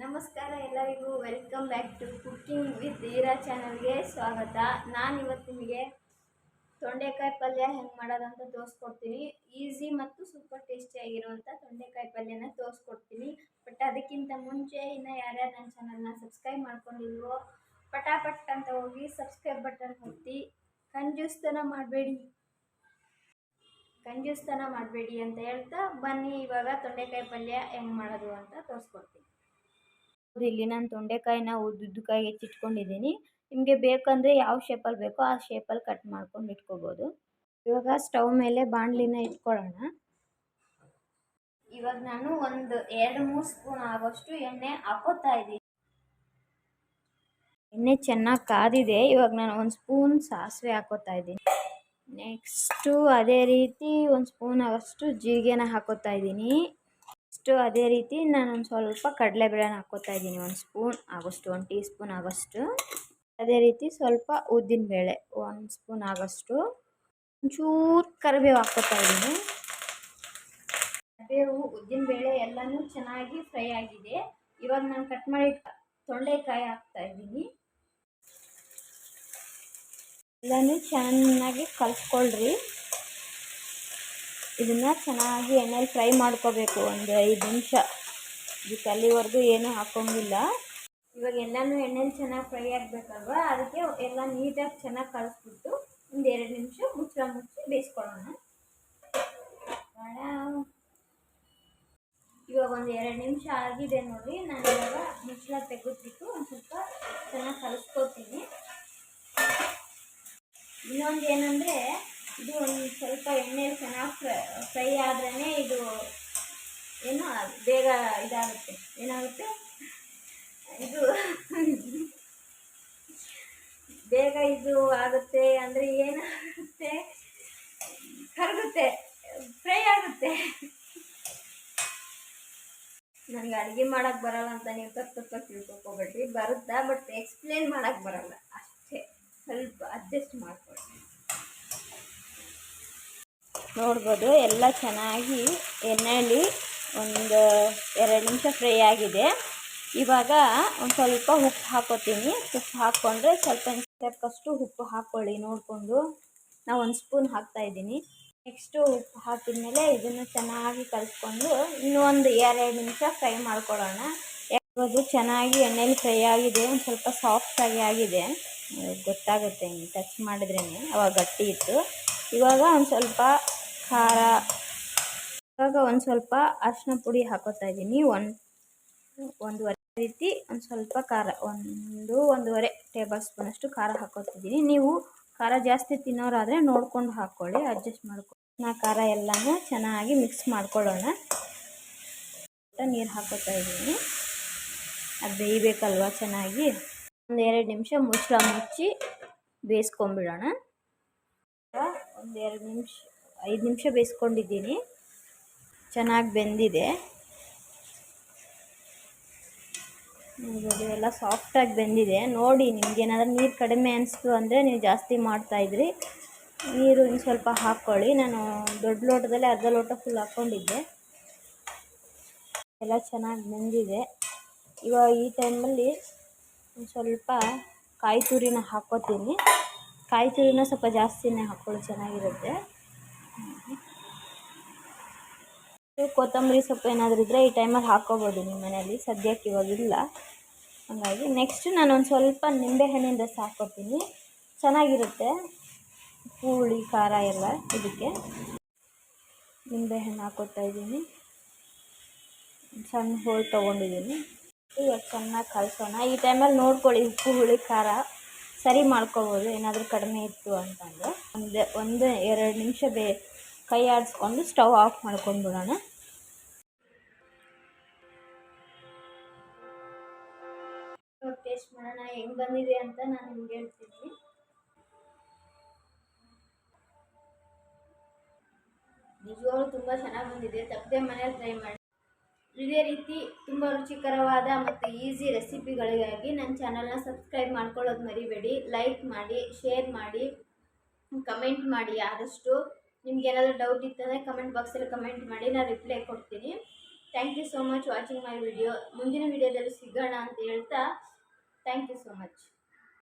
ನಮಸ್ಕಾರ ಎಲ್ಲರಿಗೂ welcome back to cooking with Eera ಚಾನಲ್ಗೆ ಸ್ವಾಗತ. ನಾನು ಇವತ್ತು ನಿಮಗೆ ತೊಂಡೆಕಾಯಿ ಪಲ್ಯ ಹೆಂಗೆ ಮಾಡೋದಂತ ತೋರಿಸ್ಕೊಡ್ತೀನಿ. ಈಸಿ ಮತ್ತು ಸೂಪರ್ ಟೇಸ್ಟಿಯಾಗಿರುವಂಥ ತೊಂಡೆಕಾಯಿ ಪಲ್ಯನ ತೋರಿಸ್ಕೊಡ್ತೀನಿ. ಬಟ್ ಅದಕ್ಕಿಂತ ಮುಂಚೆ ಇನ್ನು ಯಾರ್ಯಾರು ನನ್ನ ಚಾನಲ್ನ ಸಬ್ಸ್ಕ್ರೈಬ್ ಮಾಡ್ಕೊಂಡಿಲ್ವೋ ಪಟಾಪಟ್ ಅಂತ ಹೋಗಿ ಸಬ್ಸ್ಕ್ರೈಬ್ ಬಟನ್ ಒತ್ತಿ ಕಂಜೂಸ್ತನ ಮಾಡಬೇಡಿ ಅಂತ ಹೇಳ್ತಾ ಬನ್ನಿ ಇವಾಗ ತೊಂಡೆಕಾಯಿ ಪಲ್ಯ ಹೆಂಗೆ ಮಾಡೋದು ಅಂತ ತೋರಿಸ್ಕೊಡ್ತೀನಿ. ಇಲ್ಲಿ ನಾನು ತೊಂಡೆಕಾಯಿನ ಉದ್ದುದ್ದಕ್ಕಾಗಿ ಹೆಚ್ಚಿಟ್ಕೊಂಡಿದ್ದೀನಿ. ನಿಮಗೆ ಬೇಕಂದರೆ ಯಾವ ಶೇಪಲ್ಲಿ ಬೇಕೋ ಆ ಶೇಪಲ್ಲಿ ಕಟ್ ಮಾಡ್ಕೊಂಡು ಇಟ್ಕೋಬೋದು. ಇವಾಗ ಸ್ಟವ್ ಮೇಲೆ ಬಾಣಲಿನ ಇಟ್ಕೊಳ್ಳೋಣ. ಇವಾಗ ನಾನು ಒಂದು 2-3 ಸ್ಪೂನ್ ಆಗೋಷ್ಟು ಎಣ್ಣೆ ಹಾಕೋತಾ ಇದ್ದೀನಿ. ಎಣ್ಣೆ ಚೆನ್ನಾಗಿ ಕಾದಿದೆ. ಇವಾಗ ನಾನು 1 ಸ್ಪೂನ್ ಸಾಸಿವೆ ಹಾಕೋತಾ ಇದ್ದೀನಿ. ನೆಕ್ಸ್ಟು ಅದೇ ರೀತಿ 1 ಸ್ಪೂನ್ ಆಗೋಷ್ಟು ಜೀರಿಗೆನ ಹಾಕೋತಾ ಇದ್ದೀನಿ. ಅದೇ ರೀತಿ ನಾನೊಂದು ಸ್ವಲ್ಪ ಕಡಲೆಬೇಳೆನ ಹಾಕೋತಾ ಇದ್ದೀನಿ. 1 ಸ್ಪೂನ್ ಆಗೋಷ್ಟು, 1 ಟೀ ಸ್ಪೂನ್ ಆಗೋಷ್ಟು. ಅದೇ ರೀತಿ ಸ್ವಲ್ಪ ಉದ್ದಿನಬೇಳೆ 1 ಸ್ಪೂನ್ ಆಗೋಷ್ಟು. ಒಂಚೂರು ಕರಿಬೇವು ಹಾಕೋತಾ ಇದ್ದೀನಿ. ಕರಿಬೇವು, ಉದ್ದಿನಬೇಳೆ ಎಲ್ಲನೂ ಚೆನ್ನಾಗಿ ಫ್ರೈ ಆಗಿದೆ. ಇವಾಗ ನಾನು ಕಟ್ ಮಾಡಿ ತೊಂಡೆಕಾಯಿ ಹಾಕ್ತಾ ಇದ್ದೀನಿ. ಎಲ್ಲನೂ ಚೆನ್ನಾಗಿ ಕಲಿಸ್ಕೊಳ್ರಿ. ಇದನ್ನು ಚೆನ್ನಾಗಿ ಎಣ್ಣೆಲಿ ಫ್ರೈ ಮಾಡ್ಕೋಬೇಕು ಒಂದು 5 ನಿಮಿಷ. ಇದಕ್ಕೆ ಅಲ್ಲಿವರೆಗೂ ಏನೂ ಹಾಕೋಂಗಿಲ್ಲ. ಇವಾಗ ಎಲ್ಲನೂ ಎಣ್ಣೆಲಿ ಚೆನ್ನಾಗಿ ಫ್ರೈ ಆಗಬೇಕಲ್ವ, ಅದಕ್ಕೆ ಎಲ್ಲ ನೀಟಾಗಿ ಚೆನ್ನಾಗಿ ಕಲಿಸ್ಬಿಟ್ಟು ಒಂದು 2 ನಿಮಿಷ ಮುಚ್ಚಿ ಬೇಯಿಸ್ಕೊಳ್ಳೋಣ. ಇವಾಗ ಒಂದು 2 ನಿಮಿಷ ಆಗಿದೆ ನೋಡಿ. ನಾನು ಇವಾಗ ಮುಚ್ಚಳ ತೆಗೆದ್ಬಿಟ್ಟು ಒಂದು ಸ್ವಲ್ಪ ಚೆನ್ನಾಗಿ ಕಲಿಸ್ಕೊತೀನಿ. ಇನ್ನೊಂದು ಏನಂದರೆ, ಇದು ಒಂದು ಸ್ವಲ್ಪ ಎಣ್ಣೆಲಿ ಚೆನ್ನಾಗಿ ಫ್ರೈ ಆದ್ರೇ ಇದು ಏನು ಬೇಗ ಇದಾಗುತ್ತೆ. ಏನಾಗುತ್ತೆ ಇದು ಬೇಗ ಇದು ಆಗುತ್ತೆ ಅಂದರೆ ಏನಾಗುತ್ತೆ, ಕರಗುತ್ತೆ, ಫ್ರೈ ಆಗುತ್ತೆ. ನನಗೆ ಅಡುಗೆ ಮಾಡೋಕ್ಕೆ ಬರಲ್ಲ ಅಂತ ನೀವು ತಪ್ಪಾಗಿ ತಿಳ್ಕೊಬೇಡ್ರಿ. ಬರುತ್ತಾ, ಬಟ್ ಎಕ್ಸ್ಪ್ಲೇನ್ ಮಾಡೋಕ್ಕೆ ಬರಲ್ಲ ಅಷ್ಟೇ. ಸ್ವಲ್ಪ ಅಡ್ಜಸ್ಟ್ ಮಾಡ್ಕೊಳ್ಳಿ. ನೋಡ್ಬೋದು ಎಲ್ಲ ಚೆನ್ನಾಗಿ ಎಣ್ಣೆಯಲ್ಲಿ ಒಂದು 2 ನಿಮಿಷ ಫ್ರೈ ಆಗಿದೆ. ಇವಾಗ ಒಂದು ಸ್ವಲ್ಪ ಉಪ್ಪು ಹಾಕೋತೀನಿ. ಉಪ್ಪು ಹಾಕ್ಕೊಂಡ್ರೆ ಸ್ವಲ್ಪ ತಕ್ಕಷ್ಟು ಉಪ್ಪು ಹಾಕ್ಕೊಳ್ಳಿ ನೋಡಿಕೊಂಡು. ನಾವು 1 ಸ್ಪೂನ್ ಹಾಕ್ತಾಯಿದ್ದೀನಿ. ನೆಕ್ಸ್ಟು ಉಪ್ಪು ಹಾಕಿದ್ಮೇಲೆ ಇದನ್ನು ಚೆನ್ನಾಗಿ ಕಲಿಸ್ಕೊಂಡು ಇನ್ನೂ ಒಂದು 2 ನಿಮಿಷ ಫ್ರೈ ಮಾಡ್ಕೊಳ್ಳೋಣ. ಯಾವುದು ಚೆನ್ನಾಗಿ ಎಣ್ಣೆಲಿ ಫ್ರೈ ಆಗಿದೆ, ಒಂದು ಸ್ವಲ್ಪ ಸಾಫ್ಟಾಗಿ ಆಗಿದೆ. ಗೊತ್ತಾಗುತ್ತೆ ಟಚ್ ಮಾಡಿದ್ರೇ, ಅವಾಗ ಗಟ್ಟಿ ಇತ್ತು. ಇವಾಗ ಒಂದು ಸ್ವಲ್ಪ ಖಾರ, ಇವಾಗ ಒಂದು ಸ್ವಲ್ಪ ಅರಿಶಿನ ಪುಡಿ ಹಾಕೋತಾ ಇದ್ದೀನಿ. ಒಂದೂವರೆ ರೀತಿ ಒಂದು ಸ್ವಲ್ಪ ಖಾರ, 1-1.5 ಟೇಬಲ್ ಸ್ಪೂನಷ್ಟು ಖಾರ ಹಾಕೋತಿದ್ದೀನಿ. ನೀವು ಖಾರ ಜಾಸ್ತಿ ತಿನ್ನೋರಾದರೆ ನೋಡ್ಕೊಂಡು ಹಾಕ್ಕೊಳ್ಳಿ, ಅಡ್ಜಸ್ಟ್ ಮಾಡ್ಕೊಳ್ಳಿ. ಖಾರ ಎಲ್ಲನೂ ಚೆನ್ನಾಗಿ ಮಿಕ್ಸ್ ಮಾಡ್ಕೊಳ್ಳೋಣ. ನೀರು ಹಾಕೋತಾ ಇದ್ದೀನಿ. ಅದು ಬೇಯಬೇಕಲ್ವ ಚೆನ್ನಾಗಿ. ಒಂದು 2 ನಿಮಿಷ ಮುಚ್ಚಳ ಮುಚ್ಚಿ ಬೇಯಿಸ್ಕೊಂಬಿಡೋಣ. ಒಂದು 5 ನಿಮಿಷ ಬೇಯಿಸ್ಕೊಂಡಿದ್ದೀನಿ. ಚೆನ್ನಾಗಿ ಬೆಂದಿದೆ. ಎಲ್ಲ ಸಾಫ್ಟಾಗಿ ಬೆಂದಿದೆ. ನೋಡಿ, ನಿಮ್ಗೇನಾದ್ರೂ ನೀರು ಕಡಿಮೆ ಅನಿಸ್ತು ಅಂದರೆ ನೀವು ಜಾಸ್ತಿ ಮಾಡ್ತಾಯಿದ್ರಿ. ನೀರು ಇನ್ನು ಸ್ವಲ್ಪ ಹಾಕ್ಕೊಳ್ಳಿ. ನಾನು ದೊಡ್ಡ ಲೋಟದಲ್ಲಿ ಅರ್ಧ ಲೋಟ ಫುಲ್ ಹಾಕ್ಕೊಂಡಿದ್ದೆ. ಎಲ್ಲ ಚೆನ್ನಾಗಿ ಬೆಂದಿದೆ. ಇವಾಗ ಈ ಟೈಮಲ್ಲಿ ಒಂದು ಸ್ವಲ್ಪ ಕಾಯಿ ತುರಿನ ಹಾಕ್ಕೋತೀನಿ. ಕಾಯಿ ತುರಿನ ಸ್ವಲ್ಪ ಜಾಸ್ತಿನೇ ಹಾಕ್ಕೊಳ್ಳಿ, ಚೆನ್ನಾಗಿರುತ್ತೆ. ಕೊತ್ತಂಬರಿ ಸೊಪ್ಪು ಏನಾದರೂ ಇದ್ದರೆ ಈ ಟೈಮಲ್ಲಿ ಹಾಕ್ಕೋಬೋದು ನಿಮ್ಮ ಮನೆಯಲ್ಲಿ. ಸದ್ಯಕ್ಕೆ ಇವಾಗಿಲ್ಲ, ಹಾಗಾಗಿ ನೆಕ್ಸ್ಟ್ ನಾನು ಒಂದು ಸ್ವಲ್ಪ ನಿಂಬೆಹಣ್ಣಿನ ರಸ ಹಾಕ್ಕೊತೀನಿ. ಚೆನ್ನಾಗಿರುತ್ತೆ ಹುಳಿ ಖಾರ ಎಲ್ಲ. ಇದಕ್ಕೆ ನಿಂಬೆಹಣ್ಣು ಹಾಕ್ಕೊತಾ ಇದ್ದೀನಿ. ಸಣ್ಣ ಹೋಳು ತೊಗೊಂಡಿದ್ದೀನಿ. ಇವಾಗ ಚೆನ್ನಾಗಿ ಕಲಸೋಣ. ಈ ಟೈಮಲ್ಲಿ ನೋಡ್ಕೊಳ್ಳಿ, ಉಪ್ಪು ಹುಳಿ ಖಾರ ಸರಿ ಮಾಡ್ಕೋಬೋದು ಏನಾದರೂ ಕಡಿಮೆ ಇತ್ತು ಅಂತಂದರೆ. 1-2 ನಿಮಿಷ ಕೈ ಆಡಿಸ್ಕೊಂಡು ಸ್ಟವ್ ಆಫ್ ಮಾಡ್ಕೊಂಡ್ಬಿಡೋಣ. ಟೇಸ್ಟ್ ಮಾಡೋಣ ಹೆಂಗೆ ಬಂದಿದೆ ಅಂತ ನಾನು ನಿಮ್ಗೆ ಹೇಳ್ತೀನಿ. ನಿಜವಾಗ್ಲೂ ತುಂಬ ಚೆನ್ನಾಗಿ ಬಂದಿದೆ. ತಪ್ಪದೆ ಮನೇಲಿ ಟ್ರೈ ಮಾಡಿ. ಇದೇ ರೀತಿ ತುಂಬ ರುಚಿಕರವಾದ ಮತ್ತು ಈಸಿ ರೆಸಿಪಿಗಳಿಗಾಗಿ ನನ್ನ ಚಾನಲ್ನ ಸಬ್ಸ್ಕ್ರೈಬ್ ಮಾಡ್ಕೊಳ್ಳೋದು ಮರಿಬೇಡಿ. ಲೈಕ್ ಮಾಡಿ, ಶೇರ್ ಮಾಡಿ, ಕಮೆಂಟ್ ಮಾಡಿ. ಆದಷ್ಟು ನಿಮ್ಗೆ ಏನಾದರೂ ಡೌಟ್ ಇತ್ತಂದರೆ ಕಮೆಂಟ್ ಬಾಕ್ಸಲ್ಲಿ ಕಮೆಂಟ್ ಮಾಡಿ, ನಾನು ರಿಪ್ಲೈ ಕೊಡ್ತೀನಿ. Thank you so much watching my video. ಮುಂದಿನ ವಿಡಿಯೋದಲ್ಲಿ ಸಿಗೋಣ ಅಂತ ಹೇಳ್ತಾ ಥ್ಯಾಂಕ್ ಯು ಸೋ ಮಚ್.